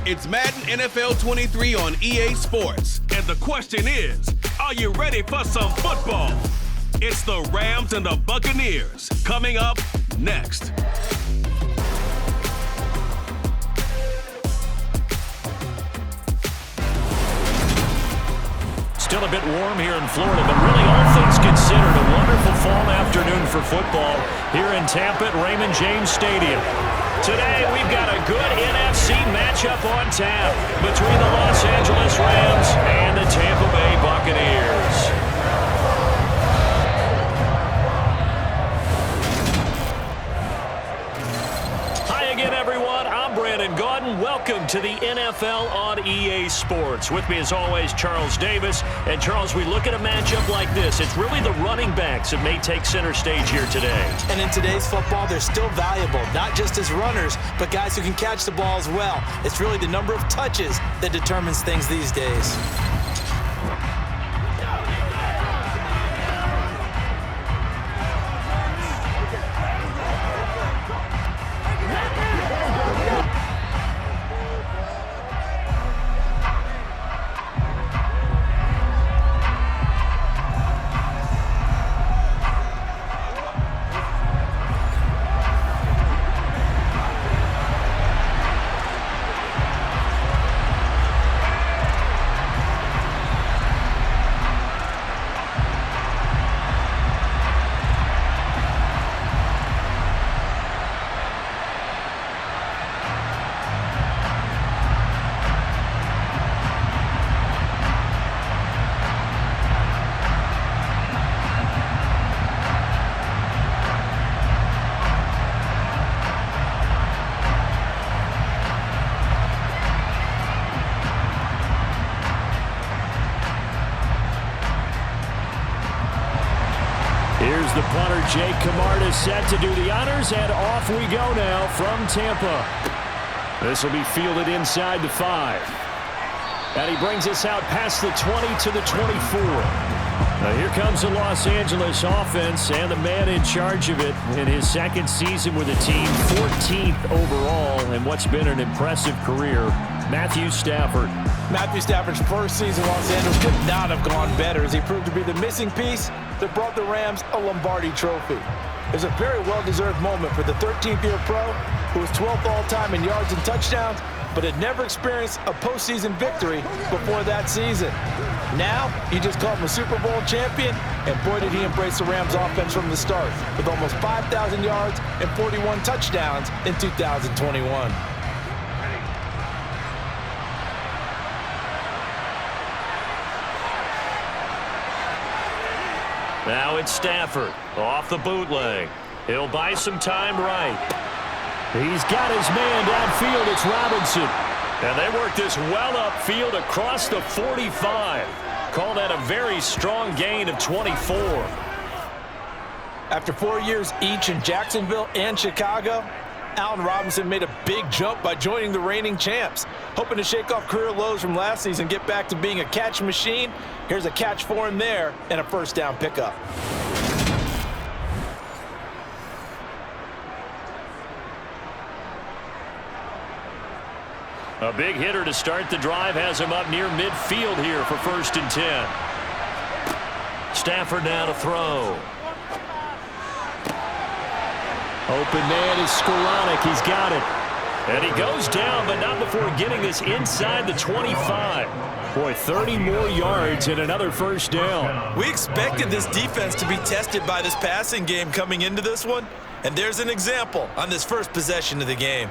It's Madden NFL 23 on EA Sports. And the question is, are you ready for some football? It's the Rams and the Buccaneers coming up next. Still a bit warm here in Florida, but really all things considered, a wonderful fall afternoon for football here in Tampa at Raymond James Stadium. Today, we've got a good NFC matchup on tap between the Los Angeles Rams and the Tampa Bay Buccaneers. Welcome to the NFL on EA Sports. With me as always, Charles Davis. And Charles, we look at a matchup like this. It's really the running backs that may take center stage here today. And in today's football, they're still valuable, not just as runners, but guys who can catch the ball as well. It's really the number of touches that determines things these days. Here's the punter, Jake Camarda, set to do the honors, and off we go now from Tampa. This will be fielded inside the 5. And he brings us out past the 20 to the 24. Now here comes the Los Angeles offense and the man in charge of it in his second season with the team, 14th overall in what's been an impressive career, Matthew Stafford. Matthew Stafford's first season in Los Angeles could not have gone better as he proved to be the missing piece that brought the Rams a Lombardi trophy. It was a very well-deserved moment for the 13th-year pro who was 12th all-time in yards and touchdowns, but had never experienced a postseason victory before that season. Now, you just called him a Super Bowl champion, and boy did he embrace the Rams offense from the start, with almost 5,000 yards and 41 touchdowns in 2021. Now it's Stafford off the bootleg. He'll buy some time right. He's got his man downfield. It's Robinson. And they work this well upfield across the 45. Call that a very strong gain of 24. After 4 years each in Jacksonville and Chicago, Allen Robinson made a big jump by joining the reigning champs. Hoping to shake off career lows from last season, get back to being a catch machine. Here's a catch for him there and a first down pickup. A big hitter to start the drive has him up near midfield here for 1st and 10. Stafford now to throw. Open man is Skoranek. He's got it. And he goes down, but not before getting this inside the 25. Boy, 30 more yards and another first down. We expected this defense to be tested by this passing game coming into this one, and there's an example on this first possession of the game.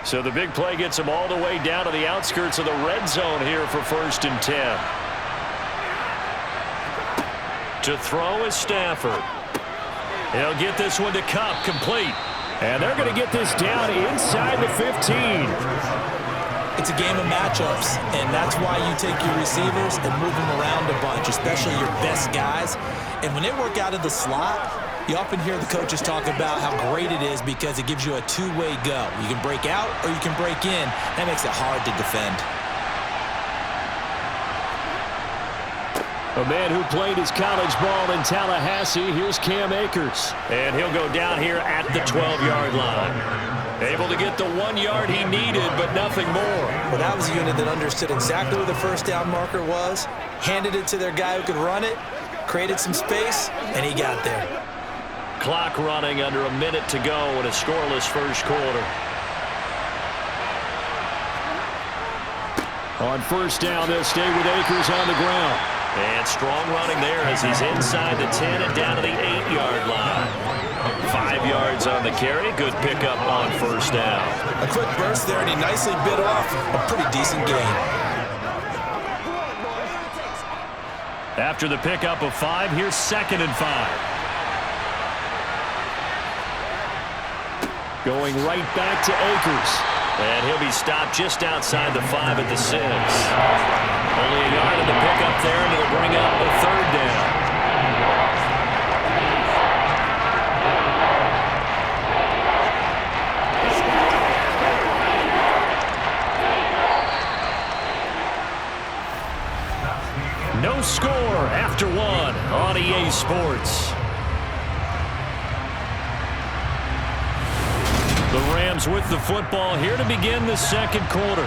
So the big play gets him all the way down to the outskirts of the red zone here for 1st and 10. To throw is Stafford. He'll get this one to Kupp, complete. And they're going to get this down inside the 15. It's a game of matchups, and that's why you take your receivers and move them around a bunch, especially your best guys. And when they work out of the slot, you often hear the coaches talk about how great it is because it gives you a two-way go. You can break out or you can break in. That makes it hard to defend. A man who played his college ball in Tallahassee, here's Cam Akers. And he'll go down here at the 12-yard line. Able to get the 1 yard he needed, but nothing more. Well, that was a unit that understood exactly where the first down marker was, handed it to their guy who could run it, created some space, and he got there. Clock running under a minute to go in a scoreless first quarter. On first down, they'll stay with Akers on the ground. And strong running there as he's inside the 10 and down to the 8-yard line. 5 yards on the carry. Good pickup on first down. A quick burst there, and he nicely bit off a pretty decent gain. After the pickup of 5, here's 2nd and 5. Going right back to Akers. And he'll be stopped just outside the 5 at the 6. Only a yard in the pickup there, and it'll bring up the 3rd down. No score after 1 on EA Sports. The Rams with the football here to begin the second quarter.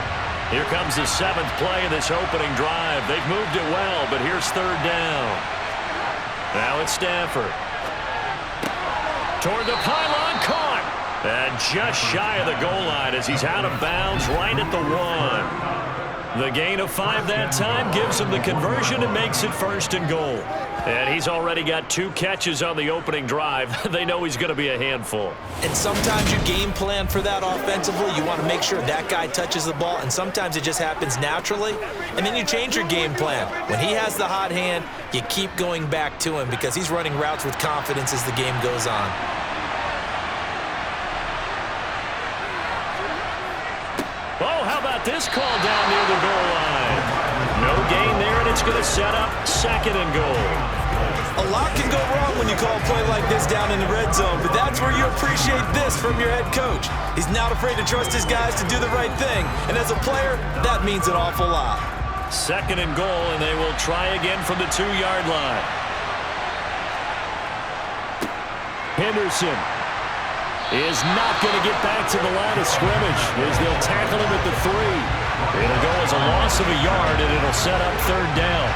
Here comes the 7th play of this opening drive. They've moved it well, but here's 3rd down. Now it's Stafford. Toward the pylon, caught. And just shy of the goal line as he's out of bounds right at the 1. The gain of 5 that time gives him the conversion and makes it 1st and goal. And he's already got 2 catches on the opening drive. They know he's going to be a handful. And sometimes you game plan for that offensively. You want to make sure that guy touches the ball, and sometimes it just happens naturally. And then you change your game plan. When he has the hot hand, you keep going back to him because he's running routes with confidence as the game goes on. Oh, how about this call down near the goal line? No gain there, and it's going to set up 2nd and goal. A lot can go wrong when you call a play like this down in the red zone, but that's where you appreciate this from your head coach. He's not afraid to trust his guys to do the right thing, and as a player, that means an awful lot. 2nd and goal, and they will try again from the 2-yard line. Henderson is not going to get back to the line of scrimmage as they'll tackle him at the 3. It'll go as a loss of a yard, and it'll set up 3rd down.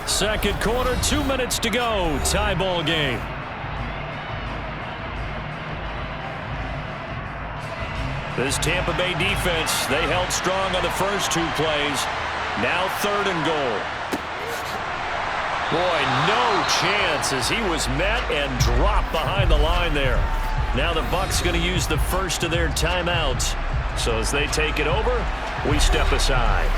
Second quarter, 2 minutes to go. Tie ball game. This Tampa Bay defense, they held strong on the first 2 plays. Now 3rd and goal. Boy, no chance as he was met and dropped behind the line there. Now the Bucs going to use the first of their timeouts. So as they take it over, we step aside.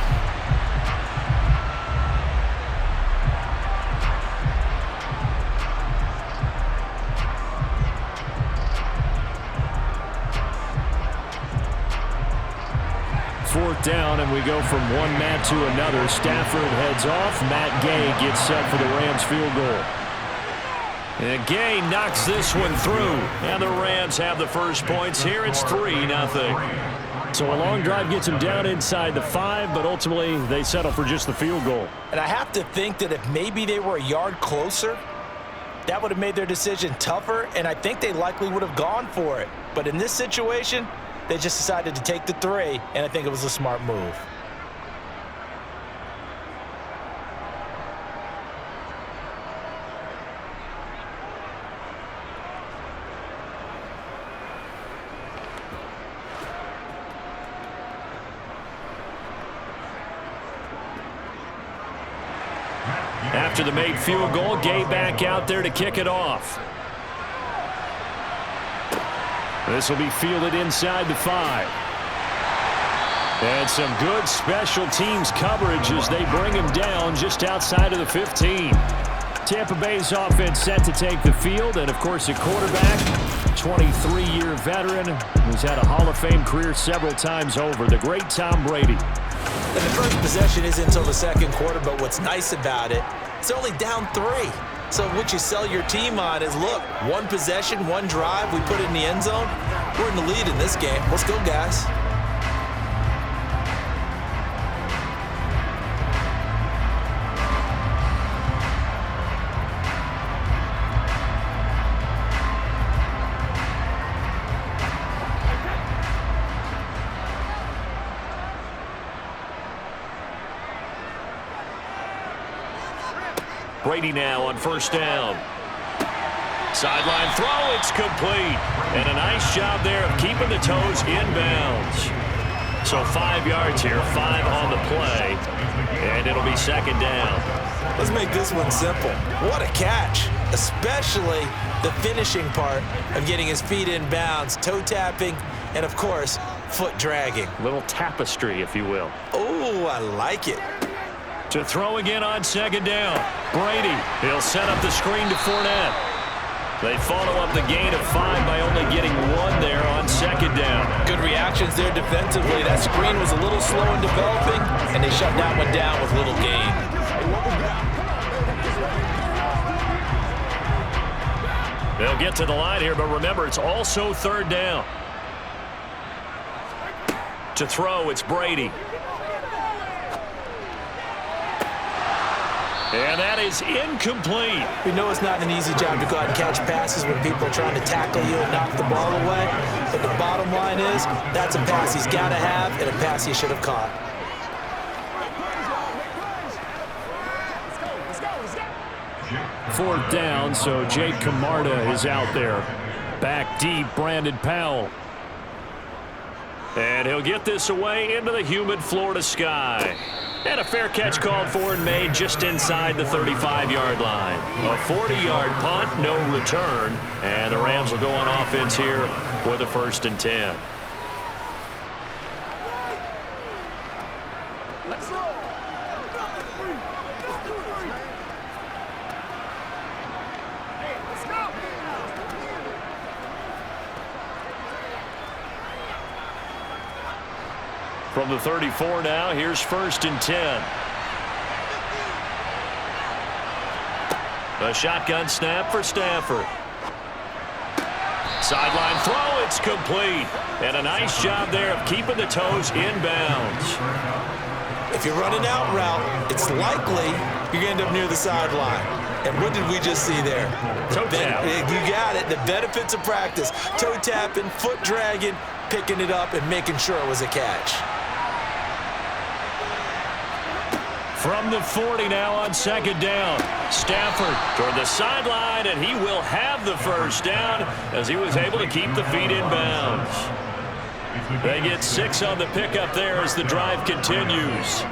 Fourth down, and we go from one mat to another. Stafford heads off. Matt Gay gets set for the Rams field goal. And Gay knocks this one through. And the Rams have the first points here. It's 3-0. So a long drive gets them down inside the 5, but ultimately they settle for just the field goal. And I have to think that if maybe they were a yard closer, that would have made their decision tougher, and I think they likely would have gone for it. But in this situation, they just decided to take the 3, and I think it was a smart move. After the made field goal, Gay back out there to kick it off. This will be fielded inside the 5. And some good special teams coverage as they bring him down just outside of the 15. Tampa Bay's offense set to take the field, and of course the quarterback 23-year veteran who's had a Hall of Fame career several times over, the great Tom Brady. And the first possession isn't until the second quarter, but what's nice about it, it's only down 3. So what you sell your team on is, look, one possession, one drive, we put it in the end zone. We're in the lead in this game. Let's go, guys. Brady now on first down. Sideline throw, it's complete. And a nice job there of keeping the toes inbounds. So 5 yards here, 5 on the play. And it'll be second down. Let's make this one simple. What a catch, especially the finishing part of getting his feet in bounds, toe tapping, and of course, foot dragging. Little tapestry, if you will. Oh, I like it. To throw again on second down. Brady, he'll set up the screen to Fournette. They follow up the gain of 5 by only getting 1 there on second down. Good reactions there defensively. That screen was a little slow in developing, and they shut that one down with little gain. They'll get to the line here, but remember, it's also third down. To throw, it's Brady. And that is incomplete. We know it's not an easy job to go out and catch passes when people are trying to tackle you and knock the ball away. But the bottom line is, that's a pass he's got to have and a pass he should have caught. Fourth down, so Jake Camarda is out there. Back deep, Brandon Powell. And he'll get this away into the humid Florida sky. And a fair catch called for and made just inside the 35-yard line. A 40-yard punt, no return. And the Rams will go on offense here with a 1st and 10. From the 34 now, here's 1st and 10. A shotgun snap for Stafford. Sideline throw, it's complete. And a nice job there of keeping the toes inbounds. If you're running out route, it's likely you're going to end up near the sideline. And what did we just see there? Toe tap. You got it. The benefits of practice. Toe tapping, foot dragging, picking it up, and making sure it was a catch. From the 40 now on second down. Stafford toward the sideline, and he will have the first down as he was able to keep the feet in bounds. They get 6 on the pickup there as the drive continues.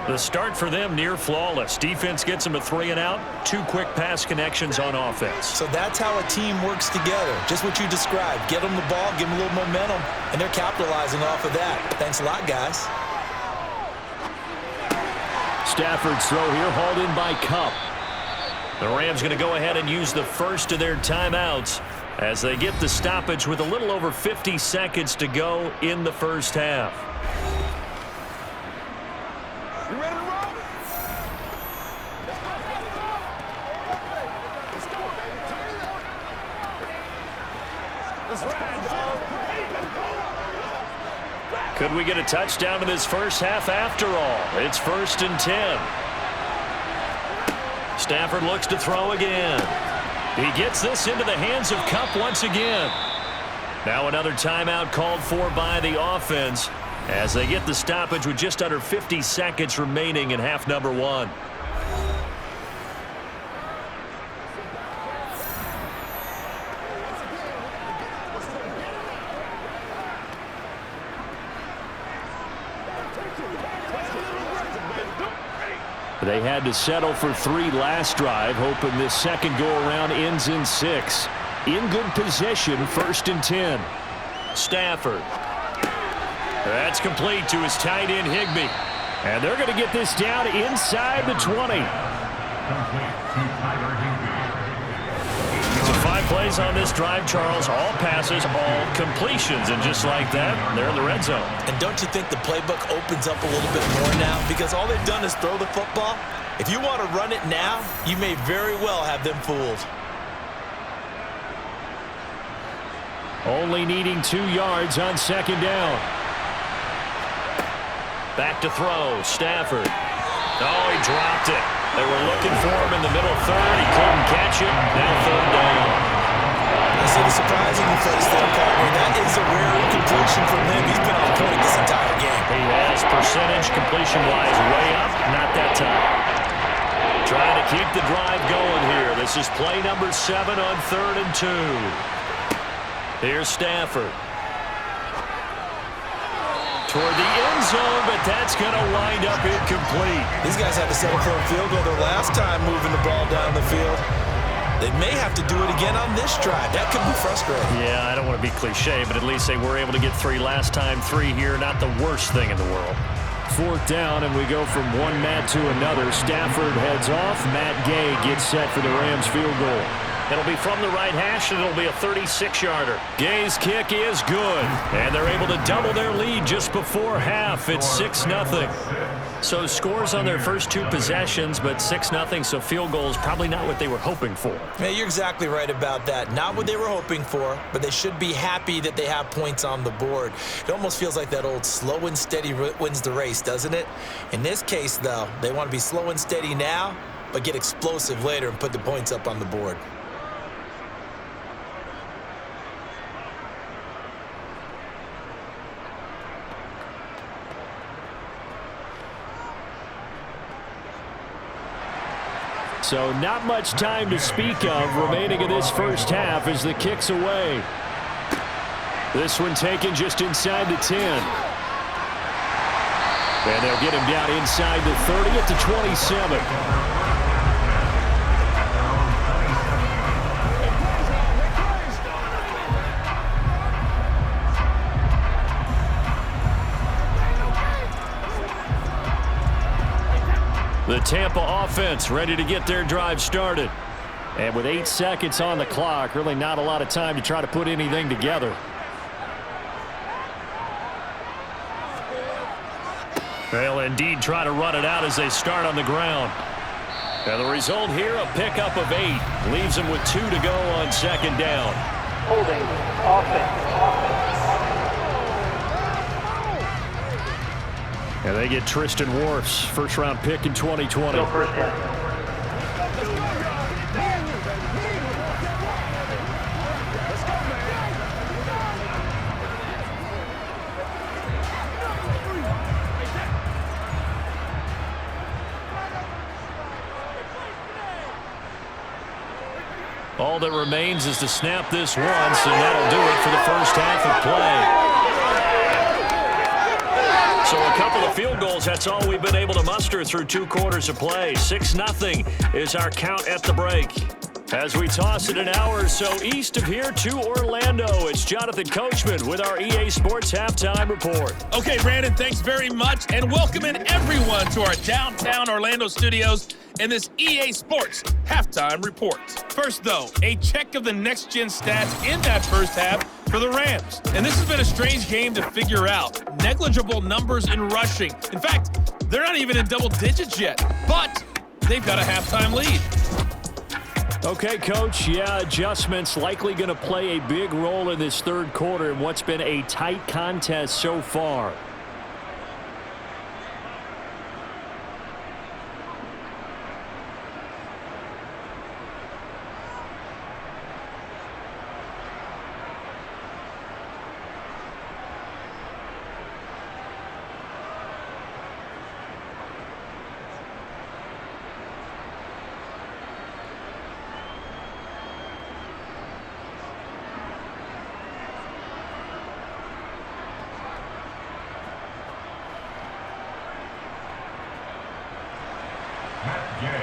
The start for them near flawless. Defense gets them a 3 and out. 2 quick pass connections on offense. So that's how a team works together. Just what you described. Get them the ball, give them a little momentum, and they're capitalizing off of that. Thanks a lot, guys. Stafford's throw here hauled in by Kupp. The Rams going to go ahead and use the first of their timeouts as they get the stoppage with a little over 50 seconds to go in the first half. You ready to roll? Let's ride, dog. Could we get a touchdown in this first half after all? It's 1st and 10. Stafford looks to throw again. He gets this into the hands of Kupp once again. Now another timeout called for by the offense as they get the stoppage with just under 50 seconds remaining in half number 1. They had to settle for 3 last drive, hoping this second go-around ends in 6. In good position, 1st and 10. Stafford. That's complete to his tight end, Higbee. And they're going to get this down inside the 20. It's a 5-play plays on this drive, Charles. All passes, all completions. And just like that, they're in the red zone. And don't you think the playbook opens up a little bit more now? Because all they've done is throw the football. If you want to run it now, you may very well have them fooled. Only needing 2 yards on second down. Back to throw. Stafford. Oh, he dropped it. They were looking for him in the middle third. He couldn't catch it. Now third down. I see the surprise in your face there, partner. That is a rare incompletion from him. He's been on point this entire game. He has percentage completion-wise way up. Not that time. Trying to keep the drive going here. This is play number 7 on 3rd and 2. Here's Stafford. Toward the end zone, but that's going to wind up incomplete. These guys had to settle for a field goal their last time moving the ball down the field. They may have to do it again on this drive. That could be frustrating. Yeah, I don't want to be cliche, but at least they were able to get 3 last time. 3 here, not the worst thing in the world. 4th down, and we go from one Matt to another. Stafford heads off. Matt Gay gets set for the Rams field goal. It'll be from the right hash, and it'll be a 36-yarder. Gay's kick is good, and they're able to double their lead just before half. It's 6-0. So scores on their first 2 possessions, but 6-0, so field goal is probably not what they were hoping for. Yeah, you're exactly right about that. Not what they were hoping for, but they should be happy that they have points on the board. It almost feels like that old slow and steady wins the race, doesn't it? In this case, though, they want to be slow and steady now, but get explosive later and put the points up on the board. So not much time to speak of remaining in this first half as the kick's away. This one taken just inside the 10. And they'll get him down inside the 30 at the 27. The Tampa offense ready to get their drive started. And with 8 seconds on the clock, really not a lot of time to try to put anything together. They'll indeed try to run it out as they start on the ground. And the result here, a pickup of 8. Leaves them with 2 to go on second down. Holding offense. And they get Tristan Wirfs, first-round pick in 2020. Go first down. All that remains is to snap this once, and that'll do it for the first half of play. So a couple of field goals, that's all we've been able to muster through 2 quarters of play. 6-0 is our count at the break. As we toss it an hour or so east of here to Orlando, it's Jonathan Coachman with our EA Sports Halftime Report. Okay, Brandon, thanks very much, and welcome in everyone to our downtown Orlando studios in this EA Sports Halftime Report. First, though, a check of the next-gen stats in that first half for the Rams. And this has been a strange game to figure out. Negligible numbers in rushing. In fact, they're not even in double digits yet, but they've got a halftime lead. Okay, Coach, yeah, adjustments likely going to play a big role in this third quarter in what's been a tight contest so far.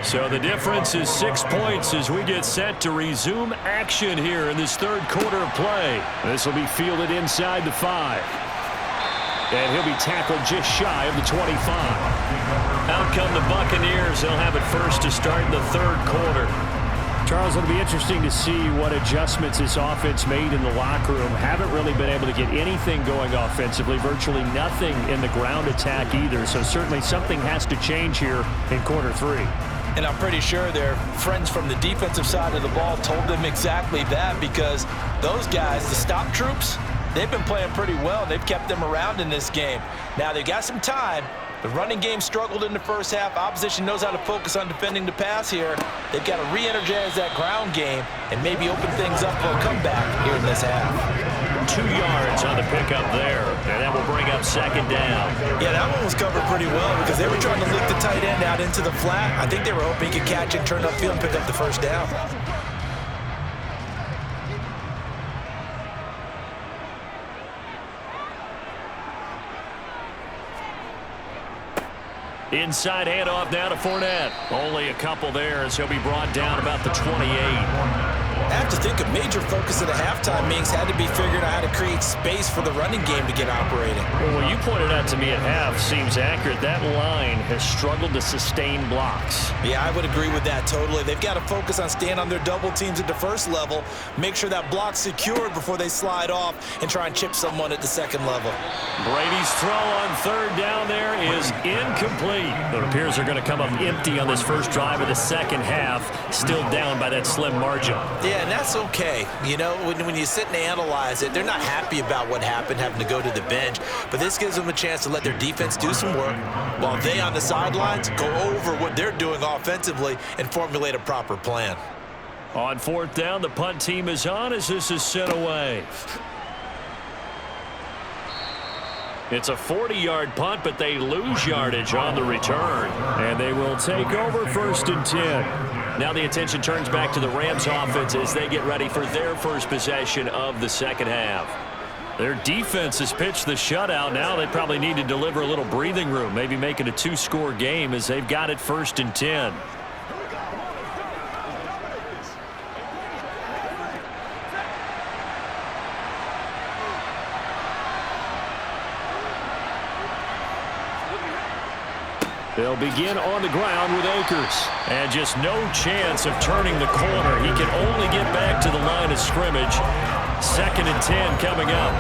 So the difference is 6 points as we get set to resume action here in this third quarter of play. This will be fielded inside the 5. And he'll be tackled just shy of the 25. Out come the Buccaneers. They'll have it first to start the third quarter. Charles, it'll be interesting to see what adjustments this offense made in the locker room. Haven't really been able to get anything going offensively, virtually nothing in the ground attack either. So certainly something has to change here in quarter 3. And I'm pretty sure their friends from the defensive side of the ball told them exactly that, because those guys, the stop troops, they've been playing pretty well. They've kept them around in this game. Now they've got some time. The running game struggled in the first half. Opposition knows how to focus on defending the pass here. They've got to re-energize that ground game and maybe open things up for a comeback here in this half. 2 yards on the pickup there, and that will bring up second down. Yeah, that one was covered pretty well because they were trying to lick the tight end out into the flat. I think they were hoping he could catch it, turn upfield, and pick up the first down. Inside handoff now to Fournette. Only a couple there as he'll be brought down about the 28. I have to think a major focus of the halftime meetings had to be figuring out how to create space for the running game to get operating. Well, what you pointed out to me at half seems accurate. That line has struggled to sustain blocks. Yeah, I would agree with that totally. They've got to focus on staying on their double teams at the first level, make sure that block's secured before they slide off and try and chip someone at the second level. Brady's throw on third down there is incomplete. It appears they're going to come up empty on this first drive of the second half, still down by that slim margin. Yeah, and that's okay. You know, when you sit and analyze it, they're not happy about what happened, having to go to the bench. But this gives them a chance to let their defense do some work while they on the sidelines go over what they're doing offensively and formulate a proper plan. On fourth down, the punt team is on as this is sent away. It's a 40-yard punt, but they lose yardage on the return. And they will take over 1st and 10. Now the attention turns back to the Rams offense as they get ready for their first possession of the second half. Their defense has pitched the shutout. Now they probably need to deliver a little breathing room, maybe make it a 2-score game as they've got it 1st and 10. They'll begin on the ground with Akers. And just no chance of turning the corner. He can only get back to the line of scrimmage. 2nd and 10 coming up.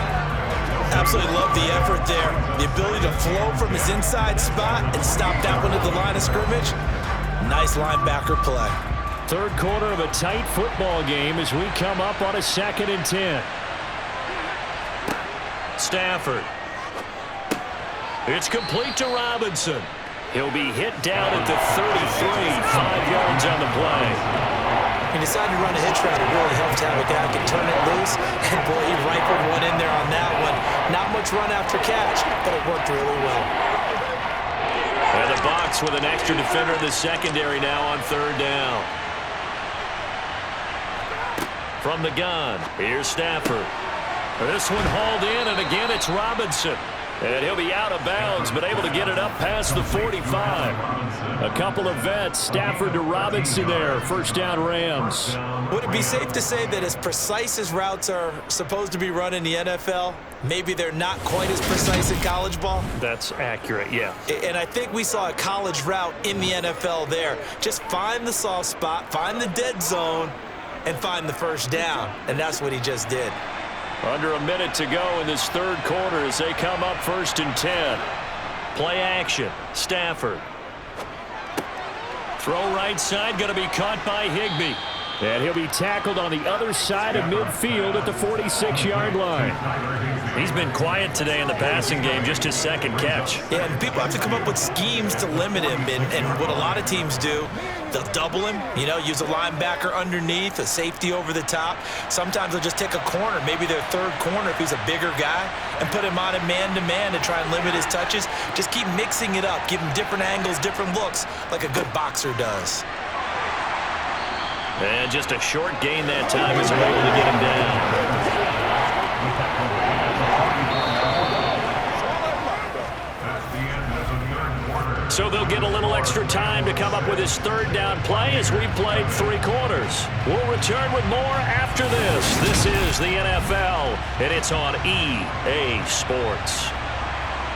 Absolutely love the effort there. The ability to flow from his inside spot and stop that one at the line of scrimmage. Nice linebacker play. Third quarter of a tight football game as we come up on a 2nd and 10. Stafford. It's complete to Robinson. He'll be hit down at the 33, 5 yards on the play. He decided to run a hitch route. It really helped to have a guy who can turn it loose. And, boy, he rifled one in there on that one. Not much run after catch, but it worked really well. And the Bucs with an extra defender in the secondary now on 3rd down. From the gun, here's Stafford. This one hauled in, and again it's Robinson. And he'll be out of bounds, but able to get it up past the 45. A couple of vets, Stafford to Robinson there. 1st down Rams. Would it be safe to say that as precise as routes are supposed to be run in the NFL, maybe they're not quite as precise in college ball? That's accurate, yeah. And I think we saw a college route in the NFL there. Just find the soft spot, find the dead zone, and find the 1st down. And that's what he just did. Under a minute to go in this third quarter as they come up 1st and 10. Play action. Stafford. Throw right side, going to be caught by Higbee. And he'll be tackled on the other side of midfield at the 46-yard line. He's been quiet today in the passing game, just his 2nd catch. Yeah, and people have to come up with schemes to limit him. And what a lot of teams do, they'll double him, use a linebacker underneath, a safety over the top. Sometimes they'll just take a corner, maybe their 3rd corner if he's a bigger guy, and put him on a man-to-man to try and limit his touches. Just keep mixing it up, give him different angles, different looks, like a good boxer does. And just a short gain that time as they're able to get him down. So they'll get a little extra time to come up with his 3rd down play as we played 3 quarters. We'll return with more after this. This is the NFL, and it's on EA Sports.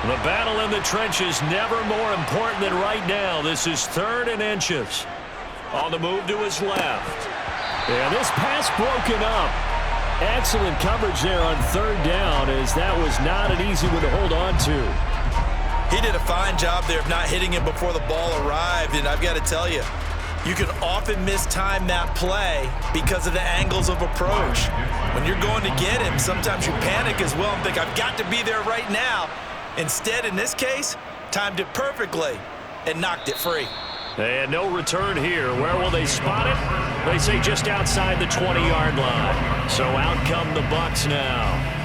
The battle in the trenches never more important than right now. This is 3rd and inches. On the move to his left. And this pass broken up. Excellent coverage there on third down, as that was not an easy one to hold on to. He did a fine job there of not hitting him before the ball arrived, and I've got to tell you, you can often mistime that play because of the angles of approach. When you're going to get him, sometimes you panic as well and think, I've got to be there right now. Instead, in this case, timed it perfectly and knocked it free. And no return here. Where will they spot it? They say just outside the 20-yard line. So out come the Bucs now.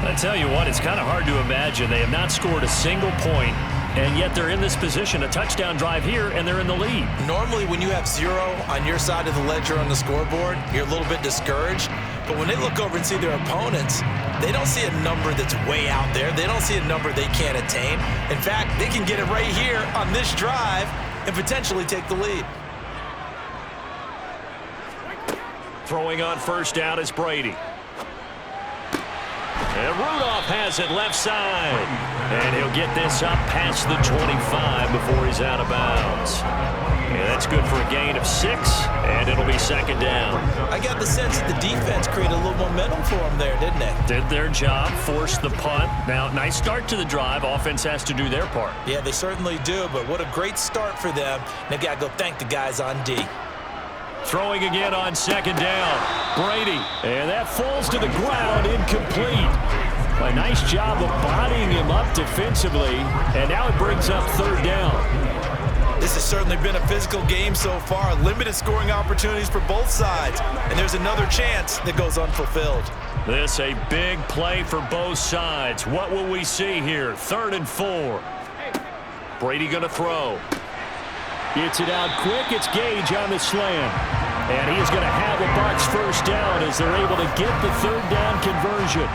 I tell you what, it's kind of hard to imagine. They have not scored a single point, and yet they're in this position, a touchdown drive here, and they're in the lead. Normally, when you have 0 on your side of the ledger on the scoreboard, you're a little bit discouraged. But when they look over and see their opponents, they don't see a number that's way out there. They don't see a number they can't attain. In fact, they can get it right here on this drive and potentially take the lead. Throwing on first down is Brady. And Rudolph has it left side. And he'll get this up past the 25 before he's out of bounds. And that's good for a gain of 6, and it'll be second down. I got the sense that the defense created a little momentum for them there, didn't they? Did their job, forced the punt. Now, nice start to the drive. Offense has to do their part. Yeah, they certainly do, but what a great start for them. They've got to go thank the guys on D. Throwing again on second down. Brady. And that falls to the ground, incomplete. A nice job of bodying him up defensively. And now it brings up third down. This has certainly been a physical game so far. Limited scoring opportunities for both sides. And there's another chance that goes unfulfilled. This a big play for both sides. What will we see here? 3rd and 4. Brady going to throw. Gets it out quick. It's Gage on the slam. And he is going to have the Bucs first down as they're able to get the third down conversion.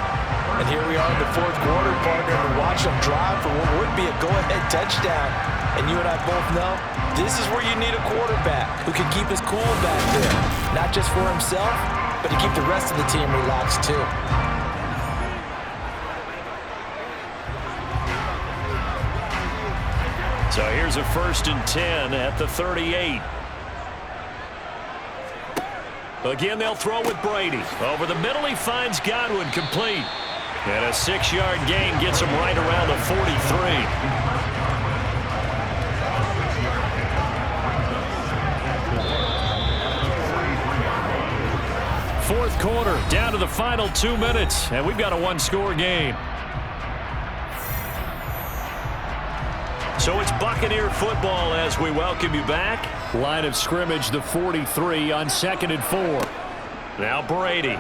And here we are in the 4th quarter, partner, and watch them drive for what would be a go-ahead touchdown. And you and I both know this is where you need a quarterback who can keep his cool back there. Not just for himself, but to keep the rest of the team relaxed too. So here's a 1st and 10 at the 38. Again, they'll throw with Brady. Over the middle, he finds Godwin, complete. And a 6-yard gain gets him right around the 43. 4th quarter, down to the final 2 minutes, and we've got a 1-score game. So it's Buccaneer football as we welcome you back. Line of scrimmage, the 43 on 2nd and 4. Now Brady.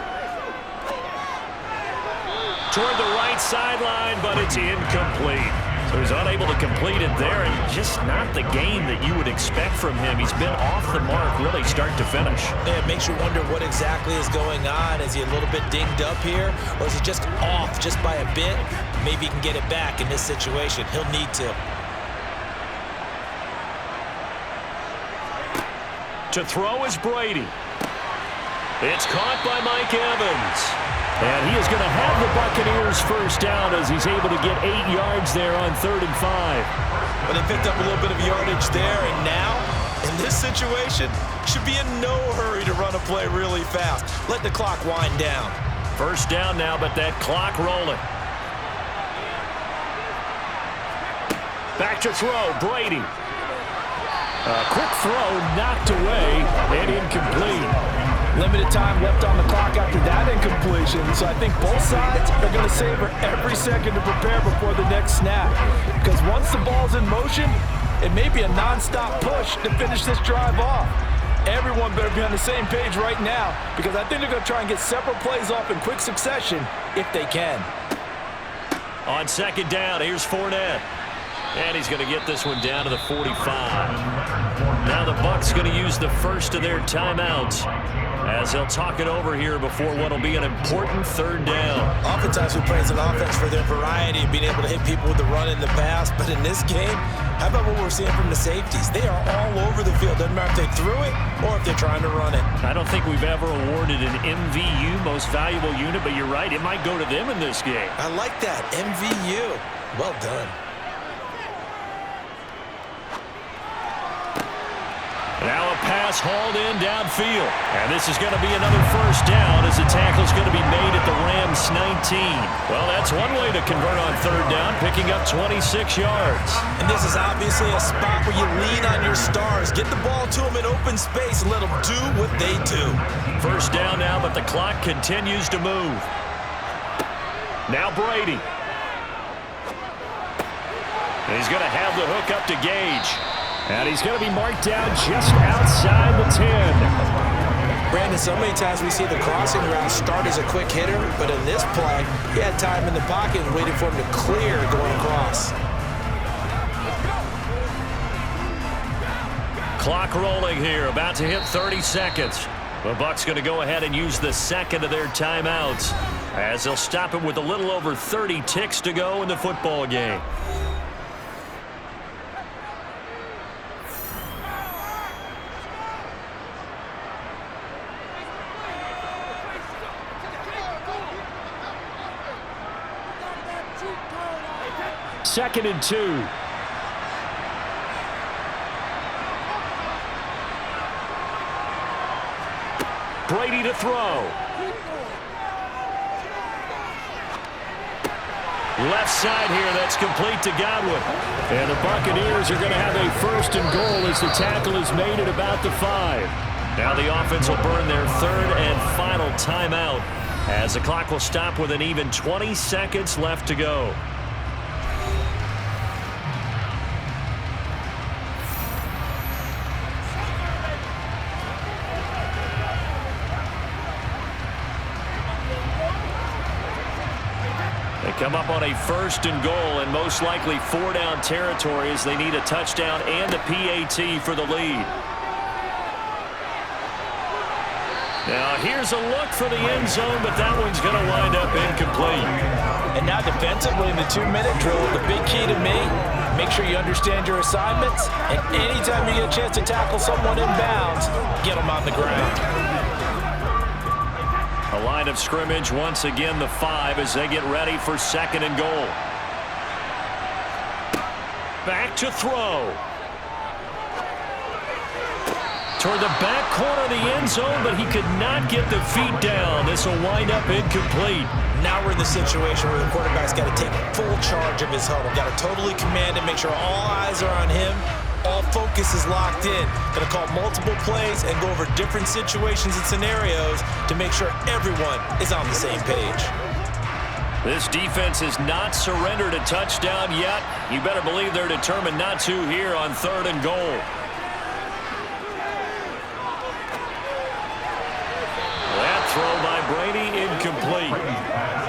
Toward the right sideline, but it's incomplete. So he's unable to complete it there, and just not the game that you would expect from him. He's been off the mark really start to finish. Yeah, it makes you wonder what exactly is going on. Is he a little bit dinged up here, or is he just off just by a bit? Maybe he can get it back in this situation. He'll need to. To throw is Brady. It's caught by Mike Evans. And he is going to have the Buccaneers first down as he's able to get 8 yards there on 3rd and 5. But they picked up a little bit of yardage there, and now, in this situation, should be in no hurry to run a play really fast. Let the clock wind down. First down now, but that clock rolling. Back to throw, Brady. A quick throw knocked away and incomplete. Limited time left on the clock after that incompletion, so I think both sides are going to savor every second to prepare before the next snap. Because once the ball's in motion, it may be a non-stop push to finish this drive off. Everyone better be on the same page right now, because I think they're going to try and get several plays off in quick succession if they can. On 2nd down, here's Fournette. And he's going to get this one down to the 45. Now the Bucs going to use the first of their timeouts as they'll talk it over here before what will be an important 3rd down. Oftentimes we praise an offense for their variety of being able to hit people with the run in the pass, but in this game, how about what we're seeing from the safeties? They are all over the field. Doesn't matter if they threw it or if they're trying to run it. I don't think we've ever awarded an MVU, most valuable unit, but you're right, it might go to them in this game. I like that, MVU. Well done. Now a pass pass hauled in downfield. And this is going to be another first down as the tackle is going to be made at the Rams 19. Well, that's one way to convert on third down, picking up 26 yards. And this is obviously a spot where you lean on your stars. Get the ball to them in open space and let them do what they do. First down now, but the clock continues to move. Now Brady. And he's going to have the hook up to Gage. And he's going to be marked down just outside the 10. Brandon, so many times we see the crossing route start as a quick hitter, but in this play, he had time in the pocket and waited for him to clear going across. Clock rolling here, about to hit 30 seconds. The Bucs going to go ahead and use the second of their timeouts as they'll stop it with a little over 30 ticks to go in the football game. Second and 2. Brady to throw. Left side here, that's complete to Godwin. And the Buccaneers are going to have a first and goal as the tackle is made at about the 5. Now the offense will burn their third and final timeout as the clock will stop with an even 20 seconds left to go. Come up on a first and goal and most likely 4-down territory as they need a touchdown and a PAT for the lead. Now here's a look for the end zone, but that one's going to wind up incomplete. And now defensively in the 2-minute drill, the big key to me, make sure you understand your assignments, and anytime you get a chance to tackle someone in bounds, get them on the ground. A line of scrimmage, once again the 5 as they get ready for second and goal. Back to throw. Toward the back corner of the end zone, but he could not get the feet down. This will wind up incomplete. Now we're in the situation where the quarterback's got to take full charge of his huddle. Got to totally command it, make sure all eyes are on him. All focus is locked in. Going to call multiple plays and go over different situations and scenarios to make sure everyone is on the same page. This defense has not surrendered a touchdown yet. You better believe they're determined not to here on third and goal. That throw by Brady incomplete.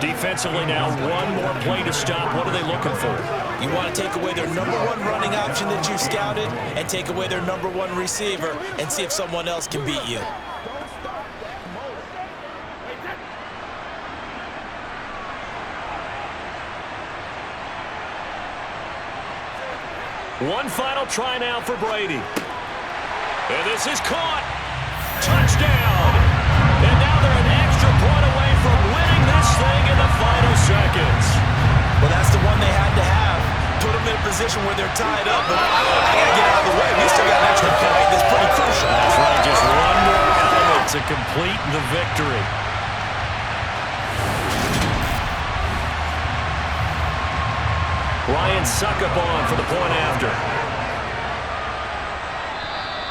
Defensively now, one more play to stop. What are they looking for? You want to take away their number one running option that you scouted and take away their number one receiver and see if someone else can beat you. One final try now for Brady. And this is caught. Touchdown. And now they're an extra point away from winning this thing in the final seconds. Well, that's the one they had to have. Put them in a position where they're tied up, but I gotta get out of the way. We still got an extra point that's pretty crucial. That's right, just one more element to complete the victory. Ryan Suckup on for the point after.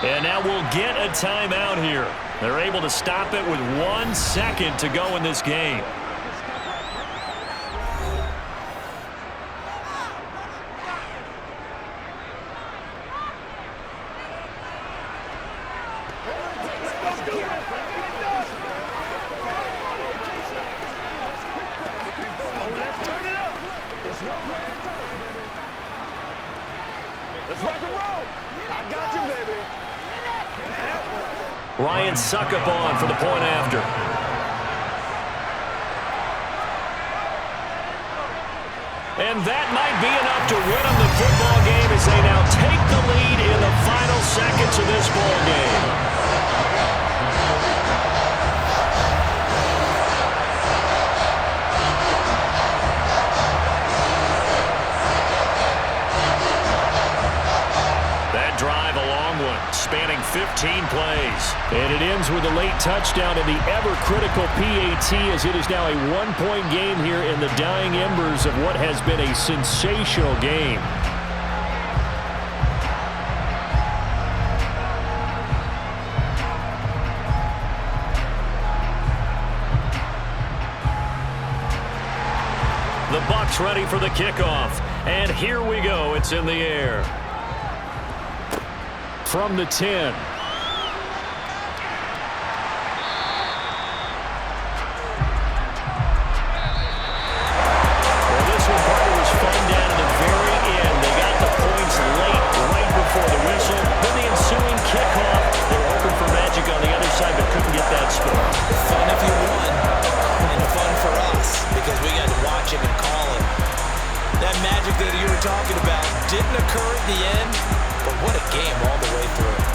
And now we'll get a timeout here. They're able to stop it with 1 second to go in this game. Ryan Suckup on for the point after. And that might be enough to win them the football game as they now take the lead in the final seconds of this ball game. That drive, a long one, spanning 15 plays. ends with a late touchdown and the ever-critical PAT, as it is now a one-point game here in the dying embers of what has been a sensational game. The Bucs ready for the kickoff. And here we go. It's in the air. From the 10. Well, this one probably was fun down at the very end. They got the points late, right before the whistle. Then the ensuing kickoff. They were hoping for magic on the other side, but couldn't get that score. Fun if you won, and fun for us, because we got to watch him and call it. That magic that you were talking about didn't occur at the end, but what a game all the way through.